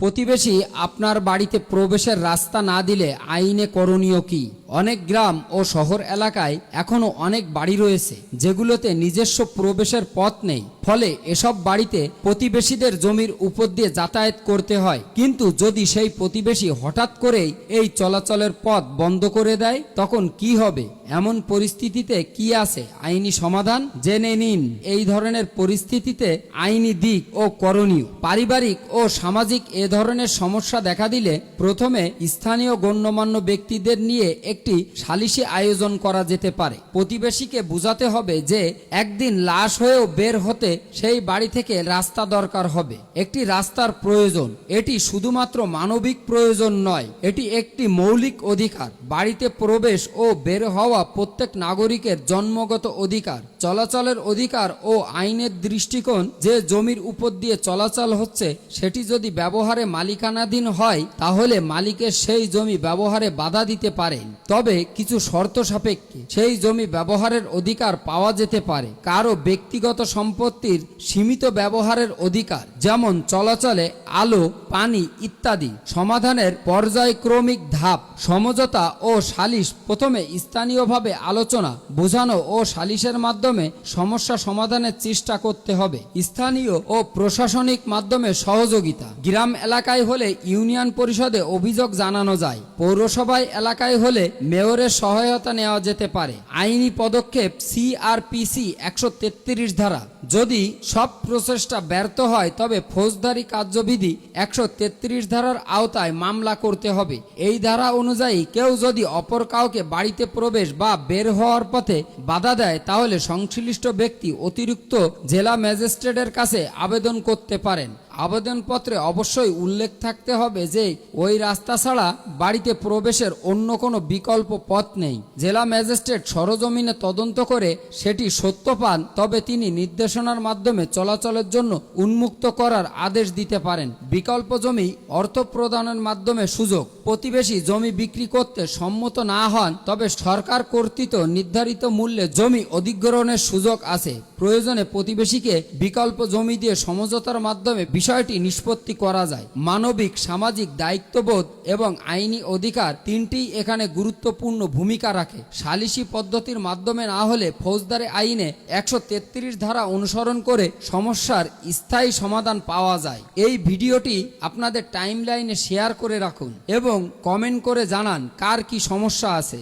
প্রতিবেশী আপনার বাড়িতে প্রবেশের রাস্তা না দিলে আইনে করণীয় কি? অনেক গ্রাম ও শহর এলাকায় এখনো অনেক বাড়ি রয়েছে যেগুলোতে নিজস্ব প্রবেশের পথ নেই। ফলে এসব বাড়িতে প্রতিবেশীদের জমির উপর দিয়ে যাতায়াত করতে হয়। কিন্তু যদি সেই প্রতিবেশী হঠাৎ করেই এই চলাচলের পথ বন্ধ করে দেয়, তখন কি হবে? এমন পরিস্থিতিতে কি আছে আইনি সমাধান? জেনে নিন এই ধরনের পরিস্থিতিতে আইনি দিক ও করণীয়। পারিবারিক ও সামাজিক এ ধরনের সমস্যা দেখা দিলে প্রথমে স্থানীয় গণ্যমান্য ব্যক্তিদের নিয়ে একটি সালিশি আয়োজন করা যেতে পারে। প্রতিবেশীকে বোঝাতে হবে যে একদিন লাশ হয়েও বের হতে সেই বাড়ি থেকে রাস্তা দরকার হবে। একটি রাস্তার প্রয়োজন, এটি শুধুমাত্র মানবিক প্রয়োজন নয়, এটি একটি মৌলিক অধিকার। বাড়িতে প্রবেশ ও বের হওয়া প্রত্যেক নাগরিকের জন্মগত অধিকার। চলাচলের অধিকার ও আইনের দৃষ্টিকোণ, যে জমির উপর দিয়ে চলাচল হচ্ছে সেটি যদি ব্যবহারে মালিকানাধীন হয় তাহলে মালিকের সেই জমি ব্যবহারে বাধা দিতে পারেন। তবে কিছু শর্ত সাপেক্ষে সেই জমি ব্যবহারের অধিকার পাওয়া যেতে পারে। কারো ব্যক্তিগত সম্পত্তির সীমিত ব্যবহারের অধিকার, যেমন চলাচলে আলো, পানি ইত্যাদি। সমাধানের পর্যায়ক্রমিক ধাপ, সমঝোতা ও সালিশ। প্রথমে স্থানীয়ভাবে আলোচনা, বোঝানো ও সালিশের মাধ্যমে সমস্যা সমাধানের চেষ্টা করতে হবে। স্থানীয় ও প্রশাসনিক মাধ্যমে সহযোগিতা। গ্রাম এলাকায় হলে ইউনিয়ন পরিষদে অভিযোগ জানানো যায়। পৌরসভায় এলাকায় হলে মেয়রের সহায়তা নেওয়া যেতে পারে। আইনি পদক্ষেপ CRPC 133 ধারা। যদি সব প্রচেষ্টা ব্যর্থ হয় তবে ফৌজদারি কার্যবিধি 133 ধারার আওতায় মামলা করতে হবে। এই ধারা অনুযায়ী কেউ যদি অপর কাউকে বাড়িতে প্রবেশ বা বের হওয়ার পথে বাধা দেয় তাহলে সংশ্লিষ্ট ব্যক্তি অতিরিক্ত জেলা ম্যাজিস্ট্রেটের কাছে আবেদন করতে পারেন। আবেদনপত্রে অবশ্যই উল্লেখ থাকতে হবে যে ওই রাস্তা ছাড়া বাড়িতে প্রবেশের অন্য কোনো বিকল্প পথ নেই। জেলা ম্যাজিস্ট্রেট সরজমিনে তদন্ত করে সেটি সত্য পান তবে তিনি নির্দেশনার মাধ্যমে চলাচলের জন্য উন্মুক্ত করার আদেশ দিতে পারেন। বিকল্প জমি অর্থ প্রদানের মাধ্যমে সুযোগ। প্রতিবেশী জমি বিক্রি করতে সম্মত না হন তবে সরকার কর্তৃক নির্ধারিত মূল্যে জমি অধিগ্রহণের সুযোগ আছে। প্রয়োজনে প্রতিবেশীকে বিকল্প জমি দিয়ে সমঝোতার মাধ্যমে বিষয়টি নিষ্পত্তি করা যায়। মানবিক, সামাজিক দায়িত্ববোধ এবং আইনি অধিকার তিনটিই এখানে গুরুত্বপূর্ণ ভূমিকা রাখে। সালিশি পদ্ধতির মাধ্যমে না হলে ফৌজদারি আইনে 133 ধারা অনুসরণ করে সমস্যার স্থায়ী সমাধান পাওয়া যায়। এই ভিডিওটি আপনাদের টাইমলাইনে শেয়ার করে রাখুন এবং কমেন্ট করে জানান কার কি সমস্যা আছে।